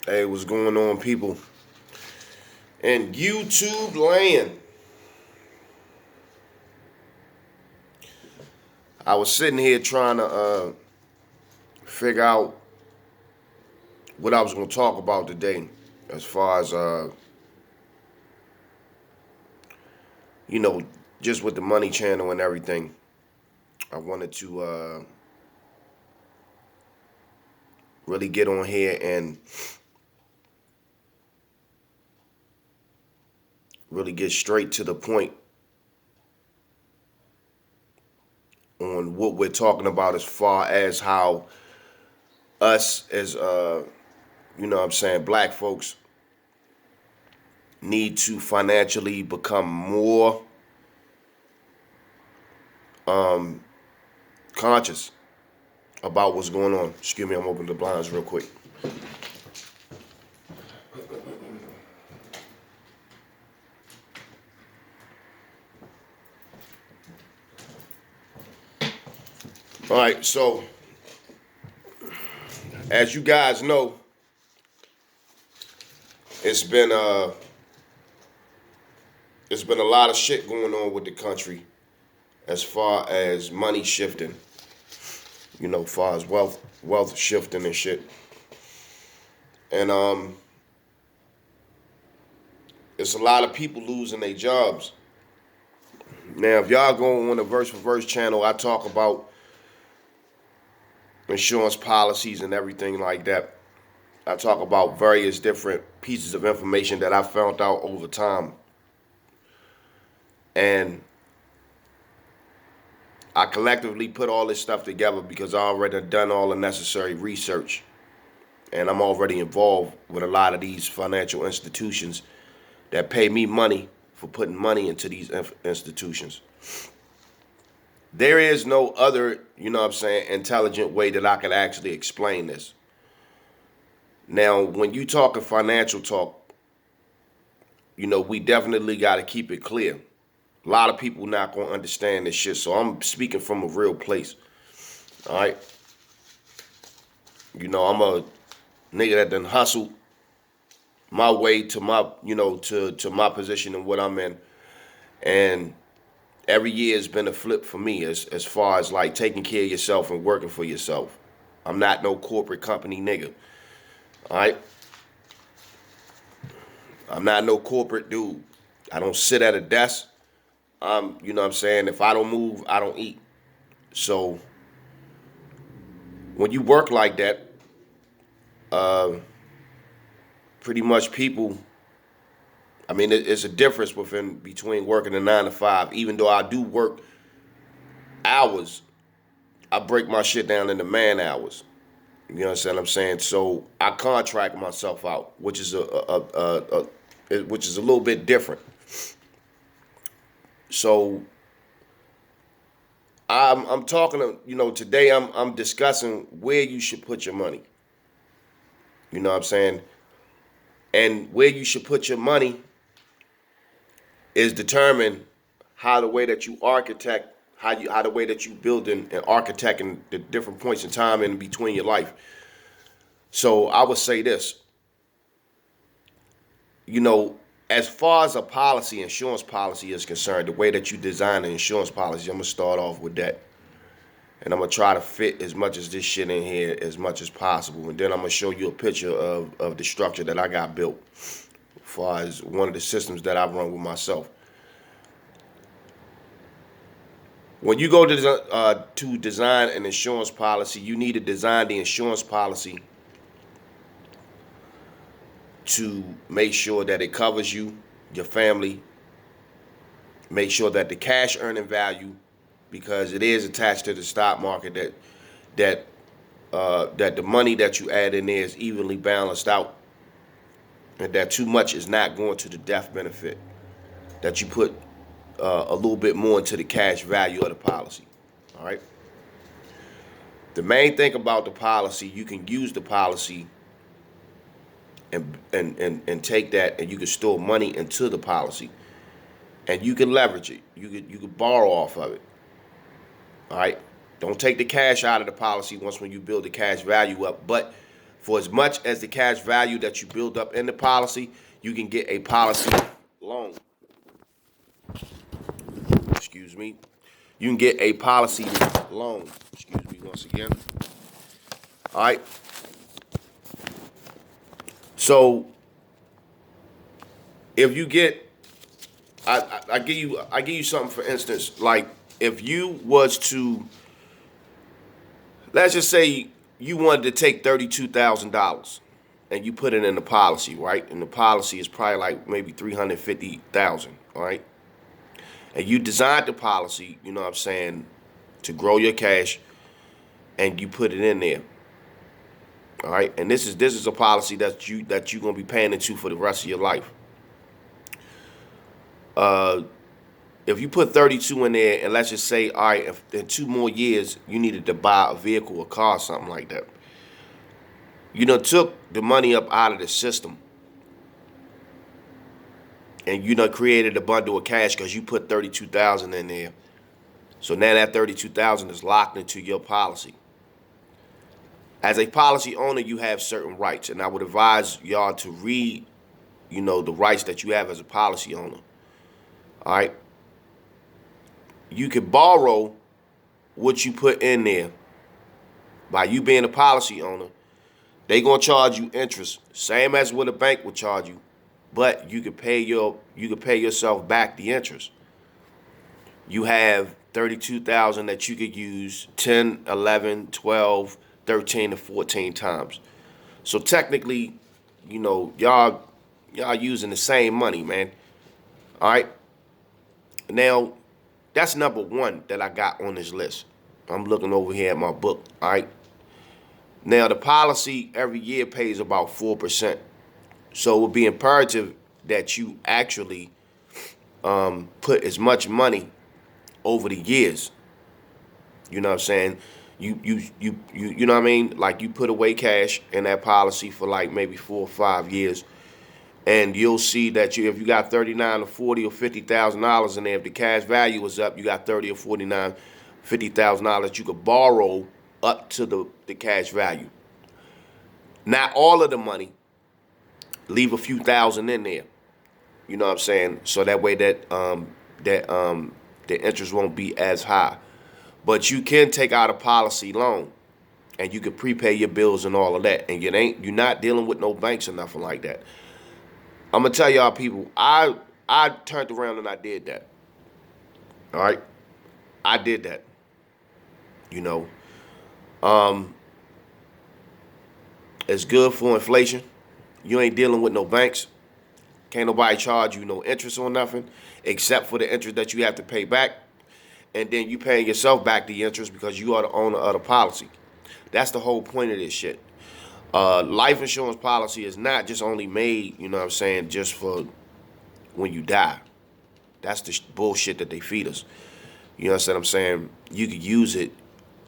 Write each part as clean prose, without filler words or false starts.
Hey, what's going on, people? In YouTube land, I was sitting here trying to figure out what I was going to talk about today, as far as you know, just with the Money Channel and everything. I wanted to really get on here and really get straight to the point on what we're talking about, as far as how us as what I'm saying, black folks need to financially become more conscious about what's going on. Excuse me, I'm opening the blinds real quick. All right, so as you guys know, it's been uh it's been a lot of shit going on with the country as far as money shifting, far as wealth shifting and shit. And it's a lot of people losing their jobs. Now, if y'all go on the Verse for Verse channel, I talk about insurance policies and everything like that. I talk about various different pieces of information that I found out over time. And I collectively put all this stuff together because I already done all the necessary research. And I'm already involved with a lot of these financial institutions that pay me money for putting money into these institutions. There is no other, intelligent way that I could actually explain this. Now, when you talk of financial talk, we definitely got to keep it clear. A lot of people not going to understand this shit, so I'm speaking from a real place. All right? I'm a nigga that done hustled my way to my, to my position and what I'm in. And every year has been a flip for me as far as like taking care of yourself and working for yourself. I'm not no corporate company nigga. All right? I'm not no corporate dude. I don't sit at a desk. If I don't move, I don't eat. So when you work like that, pretty much people, it's a difference between working a 9 to 5. Even though I do work hours, I break my shit down into man hours. You understand what I'm saying? So I contract myself out, which is which is a little bit different. So I'm talking to, today I'm discussing where you should put your money. You know what I'm saying? And where you should put your money is determined how the way that you architect, how the way that you build and architect in the different points in time in between your life. So I would say this, as far as a policy, insurance policy is concerned, the way that you design an insurance policy, I'm gonna start off with that. And I'm gonna try to fit as much as this shit in here as much as possible. And then I'm gonna show you a picture of the structure that I got built as far as one of the systems that I run with myself. When you go to design an insurance policy, you need to design the insurance policy to make sure that it covers you, your family, make sure that the cash earning value, because it is attached to the stock market, that the money that you add in there is evenly balanced out, and that too much is not going to the death benefit. That you put a little bit more into the cash value of the policy. All right. The main thing about the policy, you can use the policy and take that, and you can store money into the policy, and you can leverage it. You could borrow off of it. All right. Don't take the cash out of the policy when you build the cash value up, but For as much as the cash value that you build up in the policy, you can get a policy loan. Excuse me. You can get a policy loan. Excuse me once again. All right. So if you get, I give you something, for instance, like if you was to, let's just say you wanted to take $32,000 and you put it in the policy, right? And the policy is probably like maybe $350,000, all right? And you designed the policy, you know what I'm saying, to grow your cash, and you put it in there. All right? And this is a policy that you're gonna be paying into for the rest of your life. If you put 32 in there, and let's just say, all right, if in 2 more years you needed to buy a vehicle, a car, something like that, you done took the money up out of the system, and you done created a bundle of cash because you put 32,000 in there. So now that 32,000 is locked into your policy. As a policy owner, you have certain rights, and I would advise y'all to read, the rights that you have as a policy owner. All right. You can borrow what you put in there. By you being a policy owner, they gonna charge you interest, same as what a bank would charge you, but you could pay yourself back the interest. You have 32,000 that you could use 10, 11, 12, 13 to 14 times. So technically, y'all using the same money, man. All right. Now, that's number one that I got on this list. I'm looking over here at my book. All right. Now, the policy every year pays about 4%. So it would be imperative that you actually put as much money over the years. You know what I'm saying? You know what I mean? Like, you put away cash in that policy for like maybe 4 or 5 years, and you'll see that if you got $39 or $40 or $50,000 in there, if the cash value is up, you got $30 or $49, $50,000 that you could borrow up to the cash value. Not all of the money. Leave a few thousand in there. You know what I'm saying? So that way that the interest won't be as high. But you can take out a policy loan, and you can prepay your bills and all of that, and you're not dealing with no banks or nothing like that. I'm gonna tell y'all, people, I turned around and I did that. All right, I did that. It's good for inflation. You ain't dealing with no banks. Can't nobody charge you no interest on nothing, except for the interest that you have to pay back. And then you paying yourself back the interest because you are the owner of the policy. That's the whole point of this shit. Life insurance policy is not just only made, just for when you die. That's the bullshit that they feed us. You know what I'm saying? You could use it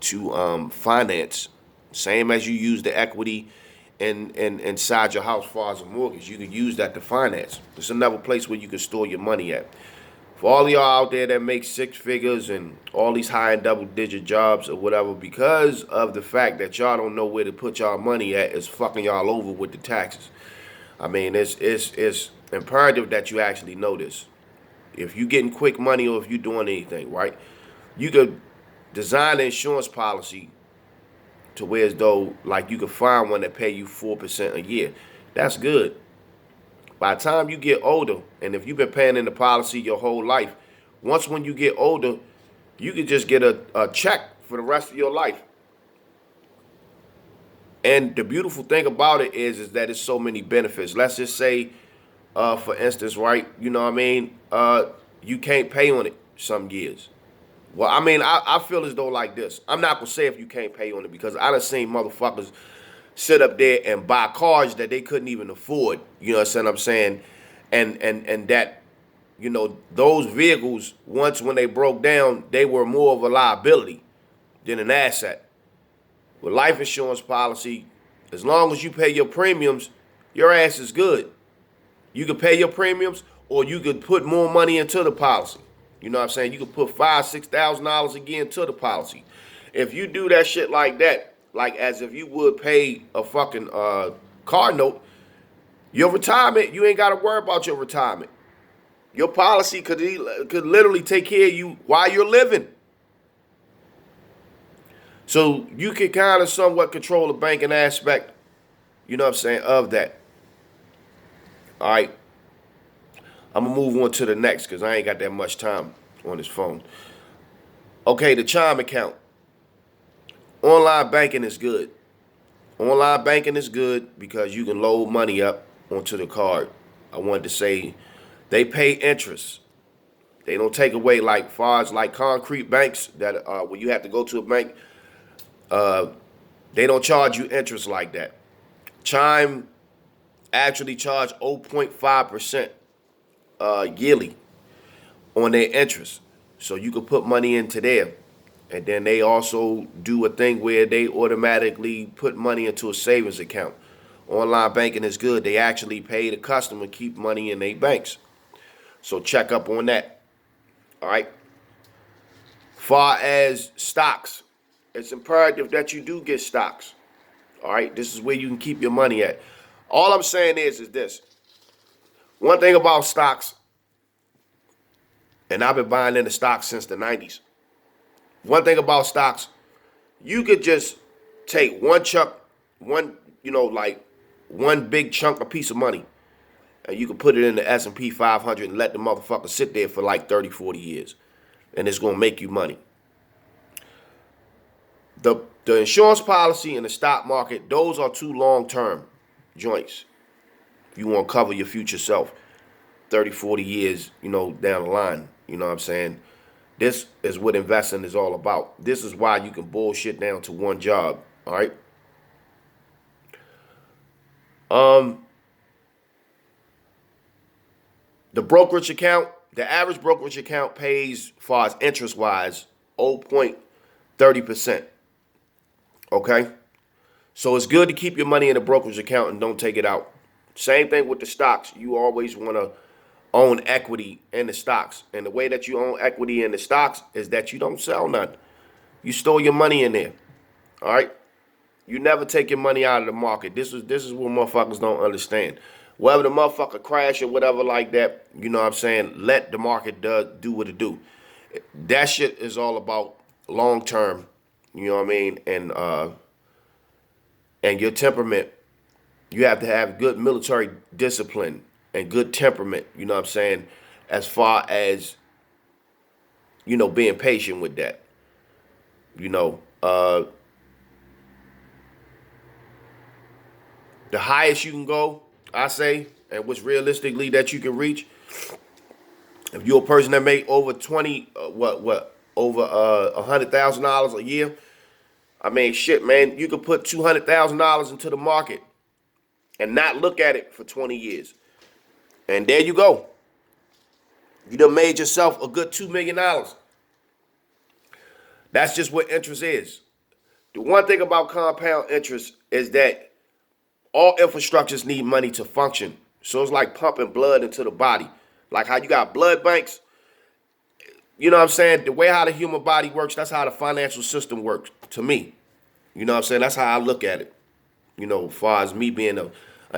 to finance, same as you use the equity inside your house as far as a mortgage. You could use that to finance. It's another place where you can store your money at. For all y'all out there that make 6 figures and all these high and double-digit jobs or whatever, because of the fact that y'all don't know where to put y'all money at, it's fucking y'all over with the taxes. I mean, it's imperative that you actually know this. If you getting quick money or if you doing anything, right, you could design an insurance policy to where as though, like, you could find one that pay you 4% a year. That's good. By the time you get older, and if you've been paying in the policy your whole life, once when you get older, you can just get a check for the rest of your life. And the beautiful thing about it is that it's so many benefits. Let's just say, for instance, right, you know what I mean, you can't pay on it some years. Well, I mean, I feel as though like this. I'm not going to say if you can't pay on it, because I done seen motherfuckers sit up there and buy cars that they couldn't even afford. You know what I'm saying? And that, those vehicles, once when they broke down, they were more of a liability than an asset. With life insurance policy, as long as you pay your premiums, your ass is good. You can pay your premiums, or you could put more money into the policy. You know what I'm saying? You could put $5,000, $6,000 again into the policy. If you do that shit like that, like as if you would pay a fucking car note, your retirement, you ain't got to worry about your retirement. Your policy could literally take care of you while you're living. So you can kind of somewhat control the banking aspect, you know what I'm saying, of that. All right. I'm going to move on to the next because I ain't got that much time on this phone. Okay, the Chime account. Online banking is good. Online banking is good because you can load money up onto the card. I wanted to say they pay interest. They don't take away like far as like concrete banks that when you have to go to a bank, they don't charge you interest like that. Chime actually charge 0.5% yearly on their interest. So you can put money into there. And then they also do a thing where they automatically put money into a savings account. Online banking is good. They actually pay the customer keep money in their banks. So check up on that. All right. Far as stocks, it's imperative that you do get stocks. All right. This is where you can keep your money at. All I'm saying is this. One thing about stocks, and I've been buying into stocks since the 90s. One thing about stocks, you could just take one chunk, one big chunk, a piece of money, and you can put it in the S&P 500 and let the motherfucker sit there for like 30, 40 years. And it's going to make you money. The insurance policy and the stock market, those are two long-term joints. If you want to cover your future self 30, 40 years, down the line, you know what I'm saying? This is what investing is all about. This is why you can bullshit down to one job, all right? The brokerage account, the average brokerage account pays, as far as interest-wise, 0.30%, okay? So it's good to keep your money in a brokerage account and don't take it out. Same thing with the stocks. You always want to own equity in the stocks. And the way that you own equity in the stocks is that you don't sell nothing. You store your money in there. All right? You never take your money out of the market. This is what motherfuckers don't understand. Whether the motherfucker crash or whatever like that, you know what I'm saying, let the market do what it do. That shit is all about long term, you know what I mean? And your temperament. You have to have good military discipline and good temperament, you know what I'm saying, as far as, being patient with that. The highest you can go, I say, and what's realistically that you can reach, if you're a person that make over over $100,000 a year, I mean, shit, man, you could put $200,000 into the market and not look at it for 20 years. And there you go. You done made yourself a good $2 million. That's just what interest is. The one thing about compound interest is that all infrastructures need money to function. So it's like pumping blood into the body. Like how you got blood banks. You know what I'm saying? The way how the human body works, that's how the financial system works to me. You know what I'm saying? That's how I look at it. As far as me being an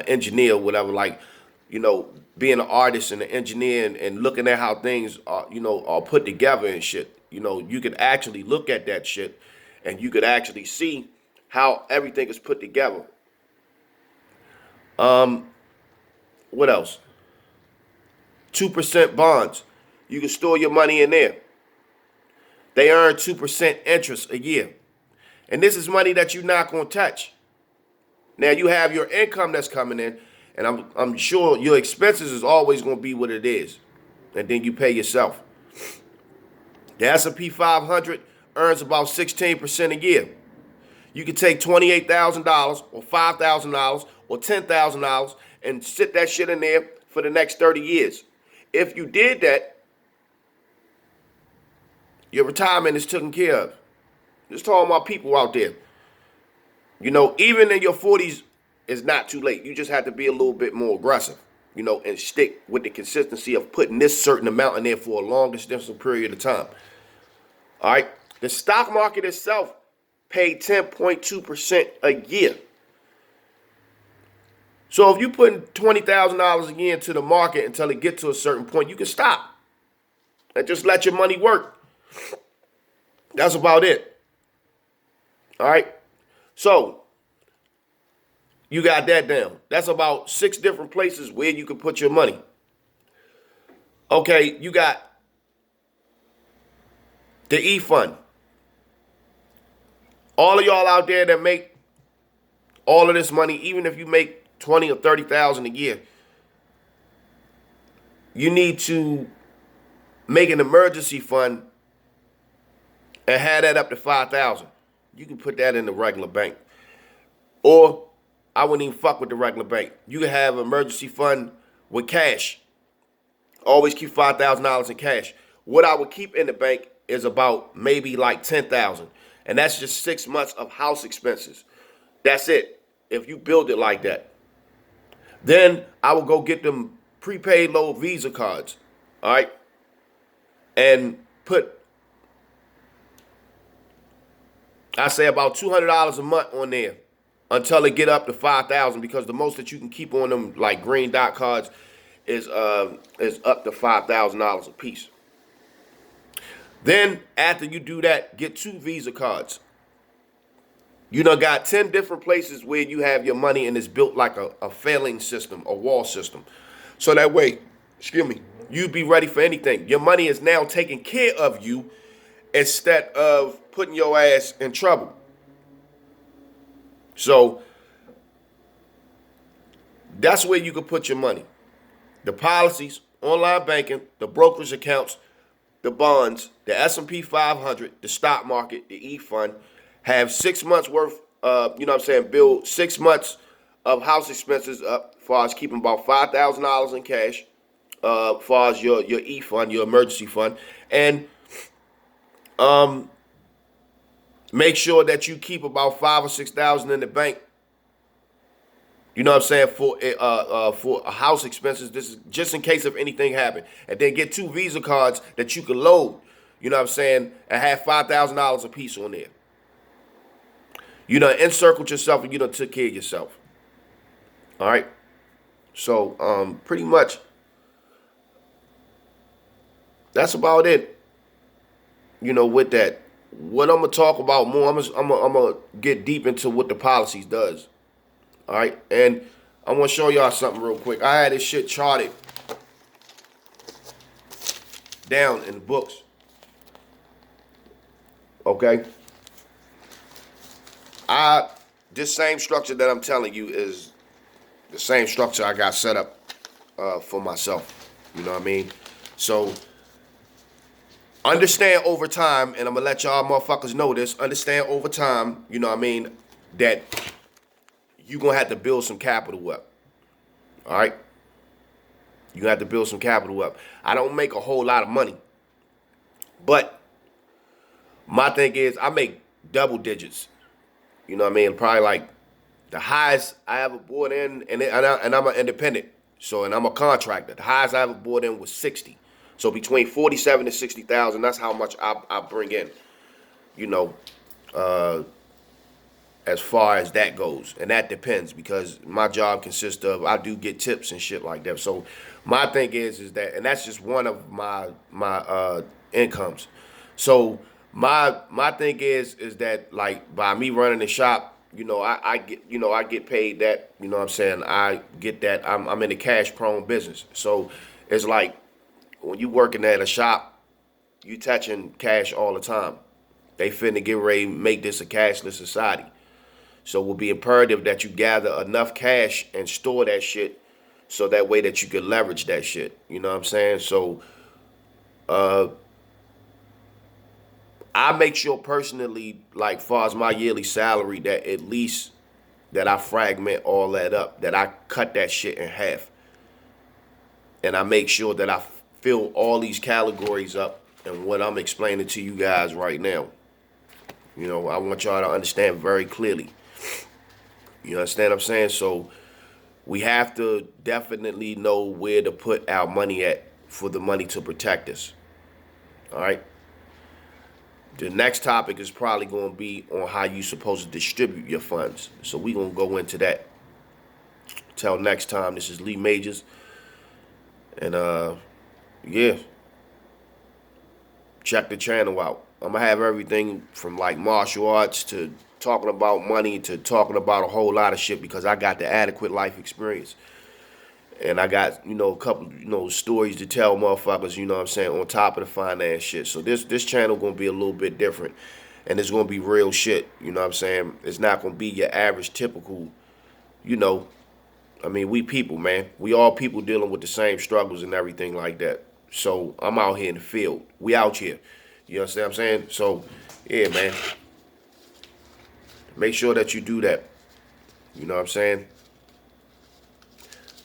engineer or whatever, like, being an artist and an engineer and looking at how things are, are put together and shit. You could actually look at that shit and you could actually see how everything is put together. What else? 2% bonds. You can store your money in there. They earn 2% interest a year. And this is money that you're not going to touch. Now you have your income that's coming in, and I'm sure your expenses is always going to be what it is. And then you pay yourself. The S&P 500 earns about 16% a year. You can take $28,000 or $5,000 or $10,000 and sit that shit in there for the next 30 years. If you did that, your retirement is taken care of. Just talking about people out there. Even in your 40s, it's not too late. You just have to be a little bit more aggressive, and stick with the consistency of putting this certain amount in there for a long extensive period of time. All right? The stock market itself pay 10.2% a year. So if you putting $20,000 a year into the market until it gets to a certain point, you can stop and just let your money work. That's about it. All right. So you got that down. That's about 6 different places where you can put your money. Okay, you got the E-Fund. All of y'all out there that make all of this money, even if you make 20 or 30,000 a year, you need to make an emergency fund and have that up to 5,000. You can put that in the regular bank. Or I wouldn't even fuck with the regular bank. You can have an emergency fund with cash. Always keep $5,000 in cash. What I would keep in the bank is about maybe like 10,000. And that's just 6 months of house expenses. That's it. If you build it like that. Then I will go get them prepaid low Visa cards. All right. And put, I say about $200 a month on there until it get up to 5,000, because the most that you can keep on them like green dot cards is up to $5,000 a piece. Then after you do that, get 2 Visa cards. You done got 10 different places where you have your money, and it's built like a failing system, a wall system. So that way, you'd be ready for anything. Your money is now taking care of you instead of putting your ass in trouble. So that's where you can put your money. The policies, online banking, the brokerage accounts, the bonds, the S&P 500, the stock market, the E-Fund, have 6 months worth, build 6 months of house expenses up, as far as keeping about $5,000 in cash, as far as your E-Fund, your emergency fund, and make sure that you keep about 5,000 or 6,000 in the bank. You know what I'm saying, for house expenses. This is just in case if anything happened. And then get 2 Visa cards that you can load. You know what I'm saying, and have $5,000 a piece on there. You done encircled yourself and you done took care of yourself. All right. So pretty much that's about it. You know, with that, what I'm gonna talk about more, I'm gonna get deep into what the policies does. All right, and I want to show y'all something real quick. I had this shit charted down in the books. Okay. This same structure that I'm telling you is the same structure I got set up for myself. You know what I mean? So understand over time, and I'm gonna let y'all motherfuckers know this. Understand over time, you know what I mean, that you're gonna have to build some capital up. All right? You're gonna have to build some capital up. I don't make a whole lot of money, but my thing is I make double digits. You know what I mean? Probably like the highest I ever bought in, and I'm an independent, and I'm a contractor. The highest I ever bought in was 60. So between 47 and 60,000, that's how much I bring in. You know, as far as that goes, and that depends, because my job consists of, I do get tips and shit like that. So my thing is that, and that's just one of my incomes. So my thing is that, like, by me running the shop, I get paid that. You know what I'm saying? I get that. I'm in the cash prone business. So it's like when you working at a shop, you touching cash all the time. They finna get ready to make this a cashless society. So it will be imperative that you gather enough cash and store that shit, so that way that you can leverage that shit. You know what I'm saying? So I make sure personally, like, far as my yearly salary, that at least that I fragment all that up, that I cut that shit in half. And I make sure that I fill all these categories up and what I'm explaining to you guys right now. You know, I want y'all to understand very clearly. You understand what I'm saying? So we have to definitely know where to put our money at for the money to protect us. All right? The next topic is probably going to be on how you supposed to distribute your funds. So we going to go into that. Till next time, this is Lee Majors. And yeah, check the channel out. I'm going to have everything from like martial arts to talking about money to talking about a whole lot of shit because I got the adequate life experience. And I got, a couple, stories to tell motherfuckers, you know what I'm saying, on top of the finance shit. So this channel gonna be a little bit different. And it's gonna be real shit, you know what I'm saying? It's not gonna be your average typical, we people, man. We all people dealing with the same struggles and everything like that. So I'm out here in the field. We out here. You understand what I'm saying? So, yeah, man. Make sure that you do that. You know what I'm saying?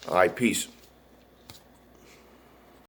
All right, peace.